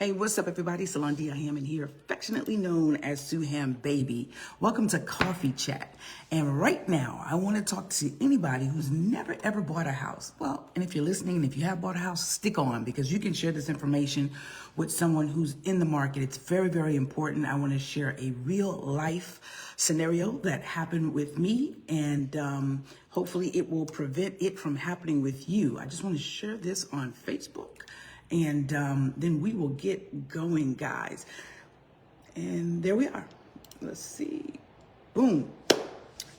Hey, what's up, everybody? Salon Hammond here, affectionately known as Sueham Baby. Welcome to Coffee Chat. And right now, I want to talk to anybody who's never ever bought a house. Well, and if you're listening, and if you have bought a house, stick on, because you can share this information with someone who's in the market. It's very, very important. I want to share a real life scenario that happened with me, and hopefully it will prevent it from happening with you. I just want to share this on Facebook. And then we will get going, guys. And there we are. Let's see. Boom.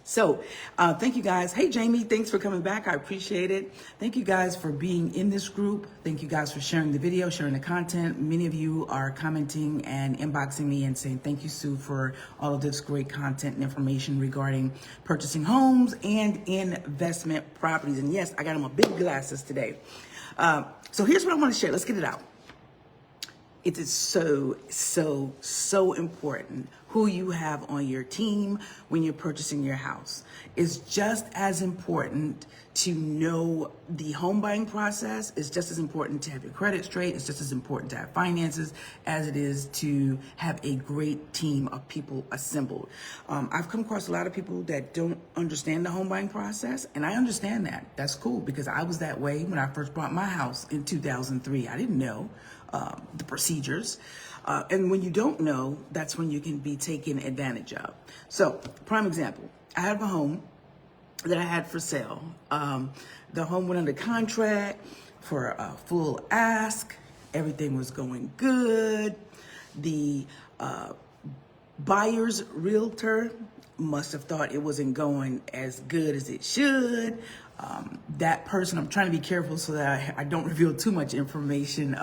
So thank you, guys. Hey, Jamie, thanks for coming back. I appreciate it. Thank you, guys, for being in this group. Thank you, guys, for sharing the video, sharing the content. Many of you are commenting and inboxing me and saying, thank you, Sue, for all of this great content and information regarding purchasing homes and investment properties. And yes, I got on my big glasses today. So here's what I want to share. Let's get it out. It is so important who you have on your team when you're purchasing your house. It's just as important to know the home buying process. It's just as important to have your credit straight. It's just as important to have finances as it is to have a great team of people assembled. I've come across a lot of people that don't understand the home buying process, and I understand that. That's cool, because I was that way when I first bought my house in 2003. I didn't know the procedures. And when you don't know, that's when you can be taken advantage of. So, prime example, I have a home that I had for sale. The home went under contract for a full ask. Everything was going good. The buyer's realtor must have thought it wasn't going as good as it should. That person, I'm trying to be careful so that I don't reveal too much information.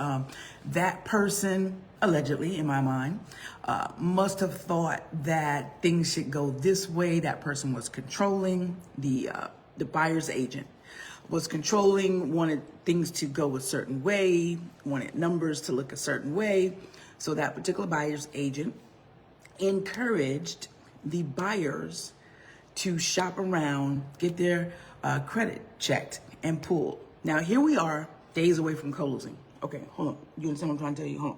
That person, allegedly, in my mind, must have thought that things should go this way. That person was controlling. The buyer's agent was controlling, wanted things to go a certain way, wanted numbers to look a certain way. So that particular buyer's agent encouraged the buyers to shop around, get their credit checked and pulled. Now, here we are, days away from closing. Okay, hold on. You understand what I'm trying to tell you? Hold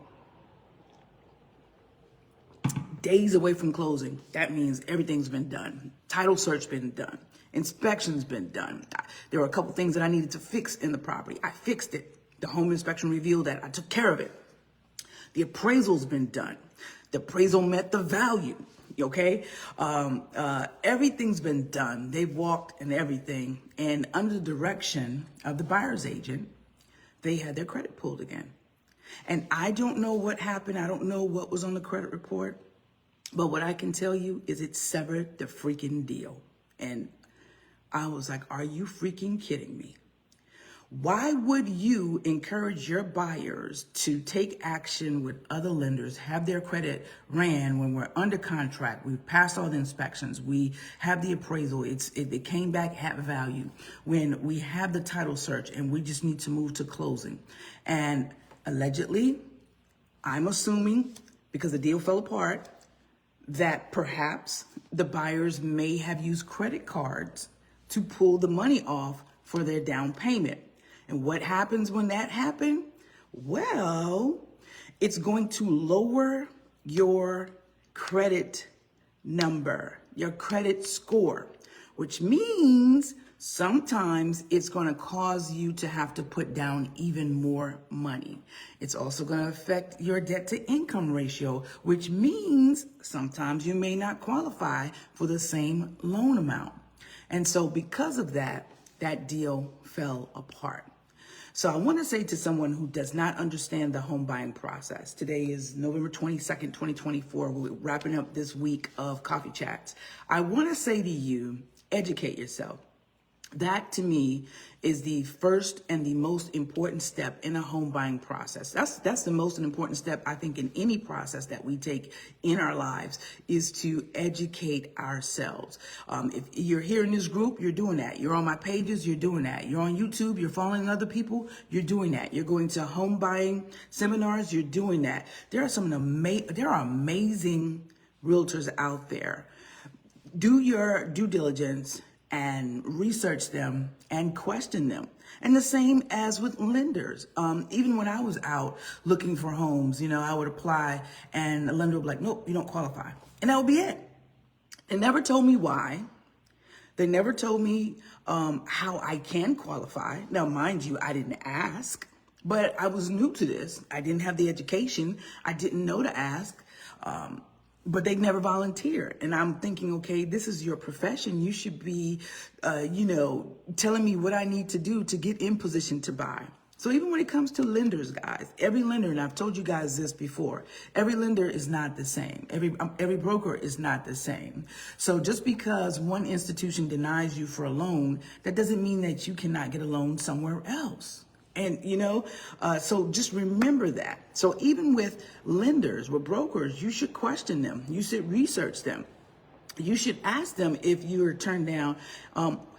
on. Days away from closing. That means everything's been done. Title search been done. Inspection's been done. There were a couple things that I needed to fix in the property. I fixed it. The home inspection revealed that I took care of it. The appraisal's been done. The appraisal met the value. Okay, everything's been done. They've walked and everything, and under the direction of the buyer's agent, they had their credit pulled again. And I don't know what happened. I don't know what was on the credit report, but what I can tell you is it severed the freaking deal. And I was like, are you freaking kidding me? Why would you encourage your buyers to take action with other lenders, have their credit ran when we're under contract? We've passed all the inspections. We have the appraisal. It came back at value. When we have the title search and we just need to move to closing. And allegedly, I'm assuming, because the deal fell apart, that perhaps the buyers may have used credit cards to pull the money off for their down payment. And what happens when that happens? Well, it's going to lower your credit number, your credit score, which means sometimes it's going to cause you to have to put down even more money. It's also going to affect your debt to income ratio, which means sometimes you may not qualify for the same loan amount. And so because of that, that deal fell apart. So I want to say to someone who does not understand the home buying process, today is November 22nd, 2024. We're wrapping up this week of Coffee Chats. I want to say to you, educate yourself. That, to me, is the first and the most important step in a home buying process. That's the most important step, I think, in any process that we take in our lives, is to educate ourselves. If you're here in this group, you're doing that. You're on my pages, you're doing that. You're on YouTube, you're following other people, you're doing that. You're going to home buying seminars, you're doing that. There are amazing realtors out there. Do your due diligence and research them and question them. And the same as with lenders. Even when I was out looking for homes, I would apply and the lender would be like, nope, you don't qualify. And that would be it. They never told me why. They never told me how I can qualify. Now, mind you, I didn't ask, but I was new to this. I didn't have the education. I didn't know to ask. But they never volunteered. And I'm thinking, okay, this is your profession. You should be, telling me what I need to do to get in position to buy. So even when it comes to lenders, guys, every lender, and I've told you guys this before, every lender is not the same. Every broker is not the same. So just because one institution denies you for a loan, that doesn't mean that you cannot get a loan somewhere else. And, so just remember that. So even with lenders, with brokers, you should question them. You should research them. You should ask them if you're turned down,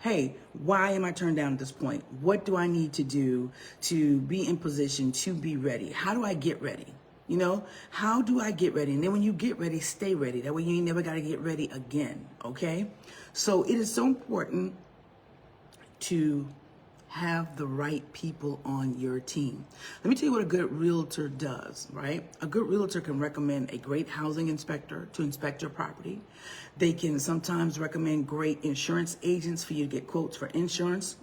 hey, why am I turned down at this point? What do I need to do to be in position to be ready? How do I get ready? How do I get ready? And then when you get ready, stay ready. That way you ain't never got to get ready again, okay? So it is so important to have the right people on your team. Let me tell you what a good realtor does, right? A good realtor can recommend a great housing inspector to inspect your property. They can sometimes recommend great insurance agents for you to get quotes for insurance.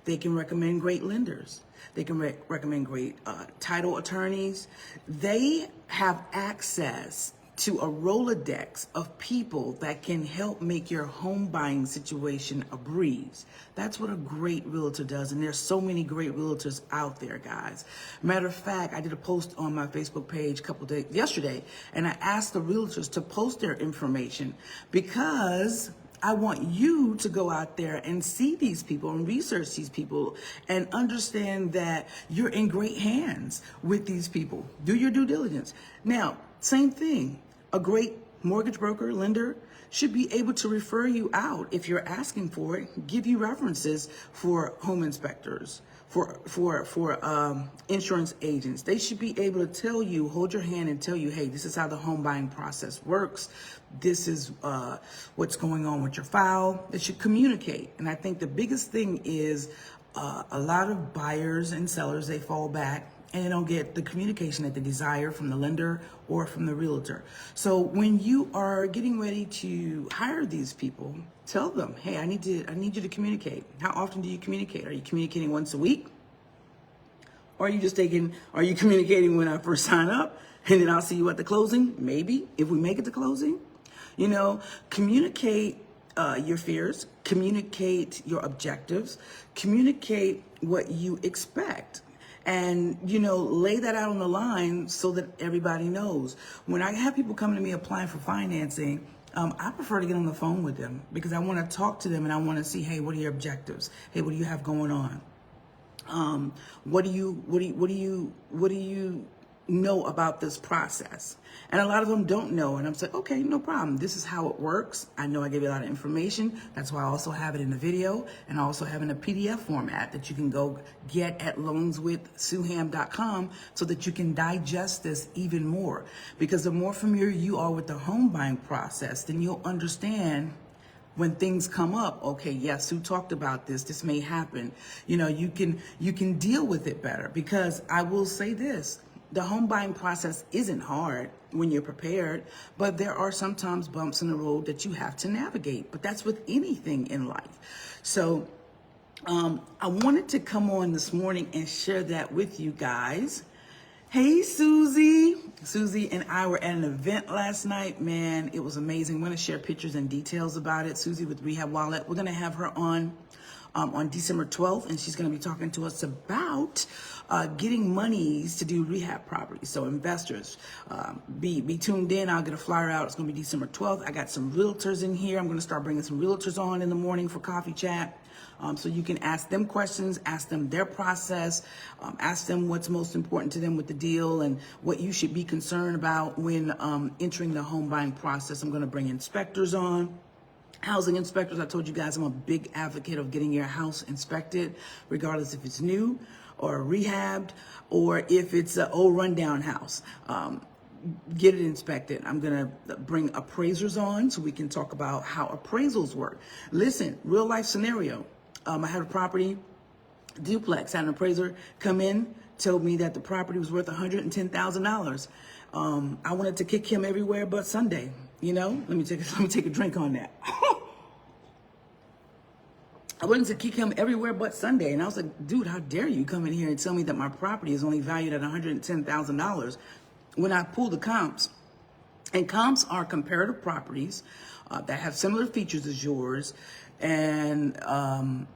They can recommend great lenders. They can recommend great title attorneys. They have access to a Rolodex of people that can help make your home buying situation a breeze. That's what a great realtor does. And there's so many great realtors out there, guys. Matter of fact, I did a post on my Facebook page yesterday, and I asked the realtors to post their information because I want you to go out there and see these people and research these people and understand that you're in great hands with these people. Do your due diligence. Now, same thing. A great mortgage broker, lender, should be able to refer you out if you're asking for it, give you references for home inspectors, for insurance agents. They should be able to tell you, hold your hand and tell you, hey, this is how the home buying process works. This is what's going on with your file. They should communicate. And I think the biggest thing is a lot of buyers and sellers, they fall back and they don't get the communication that they desire from the lender or from the realtor. So when you are getting ready to hire these people, tell them, hey, I need you to communicate. How often do you communicate? Are you communicating once a week? Or are you communicating when I first sign up and then I'll see you at the closing? Maybe, if we make it to closing. Communicate your fears, communicate your objectives, communicate what you expect. And, lay that out on the line so that everybody knows. When I have people coming to me applying for financing, I prefer to get on the phone with them because I want to talk to them and I want to see, hey, what are your objectives? Hey, what do you have going on? What do you know about this process? And a lot of them don't know. And I'm saying, okay, no problem. This is how it works. I know I gave you a lot of information. That's why I also have it in the video and I also have it in a PDF format that you can go get at loanswithsueham.com so that you can digest this even more. Because the more familiar you are with the home buying process, then you'll understand when things come up. Okay, yes, Sue talked about this. This may happen. You can deal with it better because I will say this. The home buying process isn't hard when you're prepared, but there are sometimes bumps in the road that you have to navigate. But that's with anything in life. So I wanted to come on this morning and share that with you guys. Hey, Susie. Susie and I were at an event last night. Man, it was amazing. I'm going to share pictures and details about it. Susie with Rehab Wallet. We're going to have her on December 12th, and she's going to be talking to us about getting monies to do rehab properties. So investors, be tuned in. I'll get a flyer out. It's going to be December 12th. I got some realtors in here. I'm going to start bringing some realtors on in the morning for coffee chat. So you can ask them questions, ask them their process, ask them what's most important to them with the deal and what you should be concerned about when entering the home buying process. I'm going to bring inspectors on. Housing inspectors, I told you guys I'm a big advocate of getting your house inspected, regardless if it's new or rehabbed or if it's an old rundown house. Get it inspected. I'm going to bring appraisers on so we can talk about how appraisals work. Listen, real life scenario. I had a property duplex. Had an appraiser come in, told me that the property was worth $110,000. I wanted to kick him everywhere but Sunday. You know, let me take a drink on that. I wanted to kick him everywhere but Sunday. And I was like, dude, how dare you come in here and tell me that my property is only valued at $110,000 when I pull the comps. And comps are comparative properties that have similar features as yours. And I'm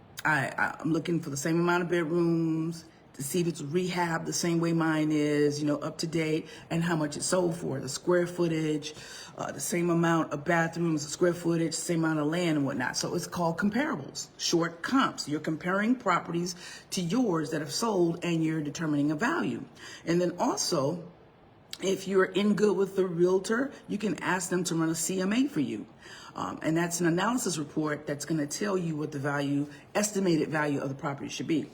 looking for the same amount of bedrooms, to see if it's rehab the same way mine is, you know, up to date, and how much it sold for, the square footage, the same amount of bathrooms, the square footage, same amount of land and whatnot. So it's called comparables, short comps. You're comparing properties to yours that have sold and you're determining a value. And then also, if you're in good with the realtor, you can ask them to run a CMA for you. And that's an analysis report that's going to tell you what the estimated value of the property should be.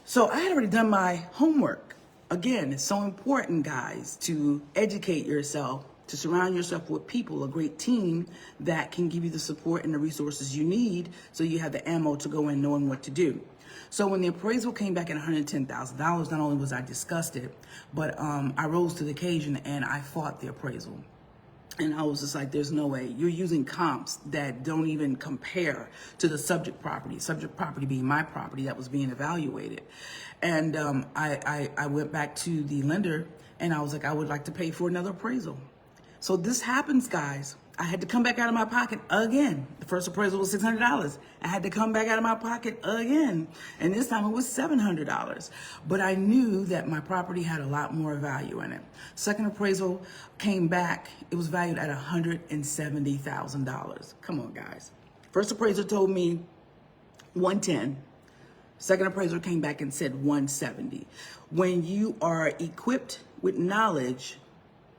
So I had already done my homework. Again, it's so important, guys, to educate yourself, to surround yourself with people, a great team that can give you the support and the resources you need so you have the ammo to go in knowing what to do. So when the appraisal came back at $110,000, not only was I disgusted, but I rose to the occasion and I fought the appraisal. And I was just like, there's no way. You're using comps that don't even compare to the subject property being my property that was being evaluated. And I went back to the lender and I was like, I would like to pay for another appraisal. So this happens, guys. I had to come back out of my pocket again. The first appraisal was $600. I had to come back out of my pocket again. And this time it was $700. But I knew that my property had a lot more value in it. Second appraisal came back. It was valued at $170,000. Come on, guys. First appraiser told me 110. Second appraiser came back and said 170. When you are equipped with knowledge,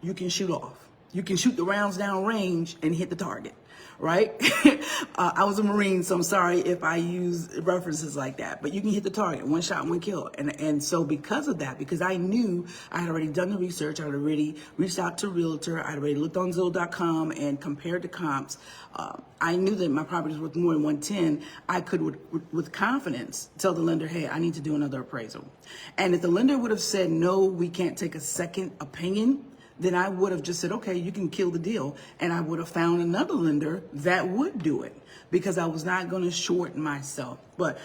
you can shoot off. You can shoot the rounds down range and hit the target, right? I was a Marine, so I'm sorry if I use references like that, but you can hit the target, one shot, one kill. And so because of that, because I knew I had already done the research, I had already reached out to a realtor, I had already looked on Zillow.com and compared the comps, I knew that my property was worth more than 110. I could, with confidence, tell the lender, hey, I need to do another appraisal. And if the lender would have said, no, we can't take a second opinion, then I would have just said, okay, you can kill the deal. And I would have found another lender that would do it because I was not going to short myself. But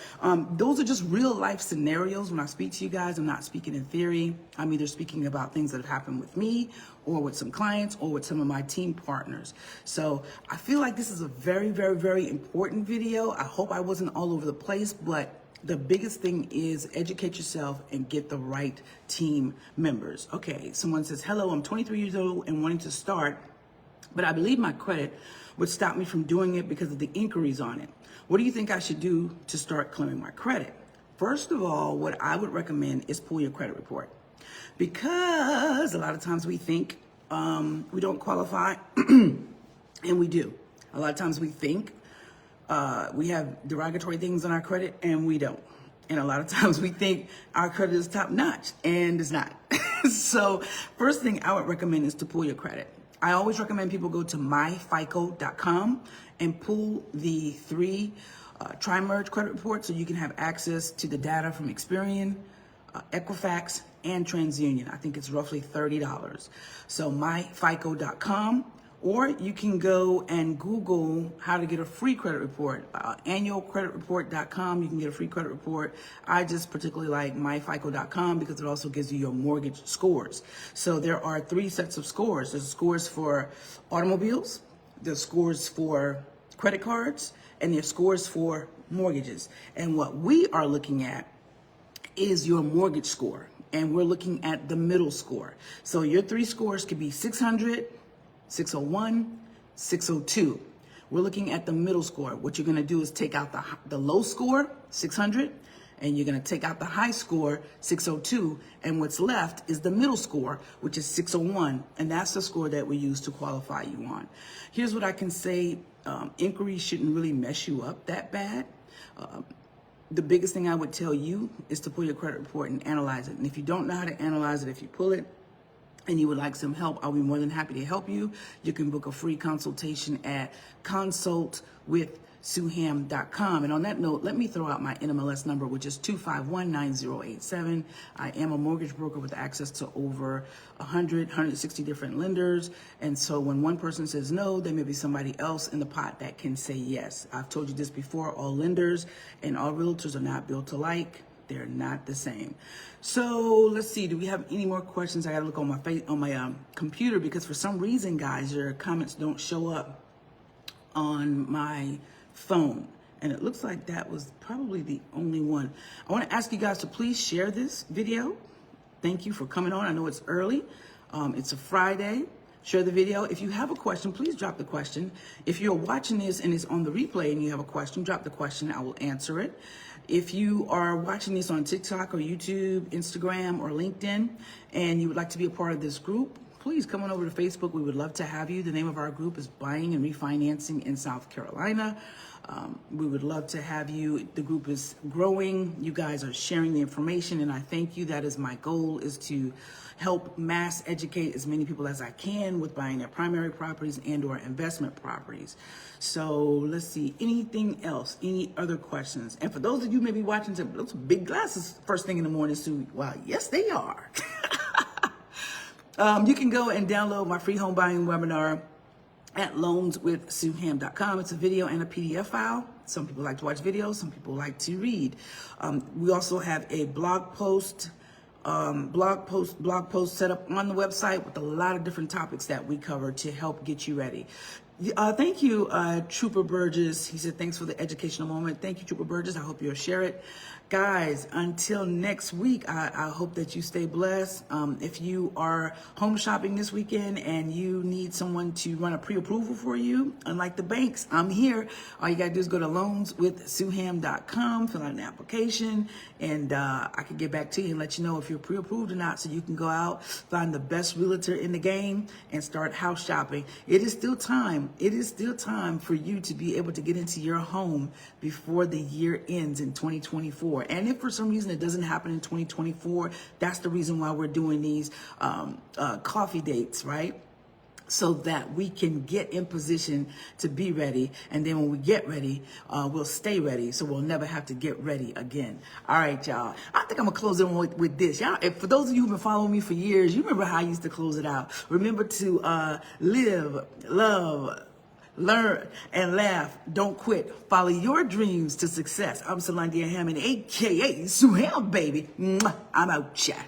those are just real life scenarios. When I speak to you guys, I'm not speaking in theory. I'm either speaking about things that have happened with me or with some clients or with some of my team partners. So I feel like this is a very, very, very important video. I hope I wasn't all over the place, but the biggest thing is educate yourself and get the right team members. Okay, someone says, hello, I'm 23 years old and wanting to start, but I believe my credit would stop me from doing it because of the inquiries on it. What do you think I should do to start clearing my credit? First of all, what I would recommend is pull your credit report, because a lot of times we think we don't qualify, and we do. A lot of times we think we have derogatory things on our credit, and we don't. And a lot of times we think our credit is top notch, and it's not. So first thing I would recommend is to pull your credit. I always recommend people go to myfico.com and pull the 3 tri-merge credit reports so you can have access to the data from Experian, Equifax, and TransUnion. I think it's roughly $30. So myfico.com. Or you can go and Google how to get a free credit report. Annualcreditreport.com, you can get a free credit report. I just particularly like myfico.com because it also gives you your mortgage scores. So there are 3 sets of scores. There's scores for automobiles, there's scores for credit cards, and there's scores for mortgages. And what we are looking at is your mortgage score. And we're looking at the middle score. So your 3 scores could be 600, 601, 602. We're looking at the middle score. What you're gonna do is take out the low score, 600, and you're gonna take out the high score, 602, and what's left is the middle score, which is 601, and that's the score that we use to qualify you on. Here's what I can say, inquiries shouldn't really mess you up that bad. The biggest thing I would tell you is to pull your credit report and analyze it. And if you don't know how to analyze it, if you pull it, and you would like some help, I'll be more than happy to help you. You can book a free consultation at consultwithsueham.com. sueham.com. And on that note, let me throw out my NMLS number, which is 2519087. I am a mortgage broker with access to over 160 different lenders. And so when one person says no, there may be somebody else in the pot that can say yes. I've told you this before, all lenders and all realtors are not built alike. They're not the same. So let's see, do we have any more questions? I gotta look on my computer because for some reason, guys, your comments don't show up on my phone. And it looks like that was probably the only one. I want to ask you guys to please share this video. Thank you for coming on. I know it's early. It's a Friday. Share the video. If you have a question, please drop the question. If you're watching this and it's on the replay and you have a question, drop the question. I will answer it. If you are watching this on TikTok or YouTube, Instagram, or LinkedIn, and you would like to be a part of this group, please come on over to Facebook. We would love to have you. The name of our group is Buying and Refinancing in South Carolina. We would love to have you. The group is growing. You guys are sharing the information, and I thank you. That is my goal, is to help mass educate as many people as I can with buying their primary properties and or investment properties. So let's see, anything else? Any other questions? And for those of you maybe watching, those big glasses first thing in the morning, Sue. Wow, yes, they are. You can go and download my free home buying webinar at loanswithsueham.com. It's a video and a PDF file. Some people like to watch videos. Some people like to read. We also have a blog post set up on the website with a lot of different topics that we cover to help get you ready. Thank you, Trooper Burgess. He said, thanks for the educational moment. Thank you, Trooper Burgess. I hope you'll share it. Guys, until next week, I hope that you stay blessed. If you are home shopping this weekend and you need someone to run a pre-approval for you, unlike the banks, I'm here. All you got to do is go to loanswithsueham.com, fill out an application, and I can get back to you and let you know if you're pre-approved or not, so you can go out, find the best realtor in the game, and start house shopping. It is still time. It is still time for you to be able to get into your home before the year ends in 2024. And if for some reason it doesn't happen in 2024, that's the reason why we're doing these coffee dates, right? So that we can get in position to be ready. And then when we get ready, we'll stay ready. So we'll never have to get ready again. All right, y'all. I think I'm going to close it with this. Y'all, for those of you who've been following me for years, you remember how I used to close it out. Remember to live, love, learn, and laugh. Don't quit. Follow your dreams to success. I'm Solandia Hammond, a.k.a. Sueham, baby. I'm out, chat.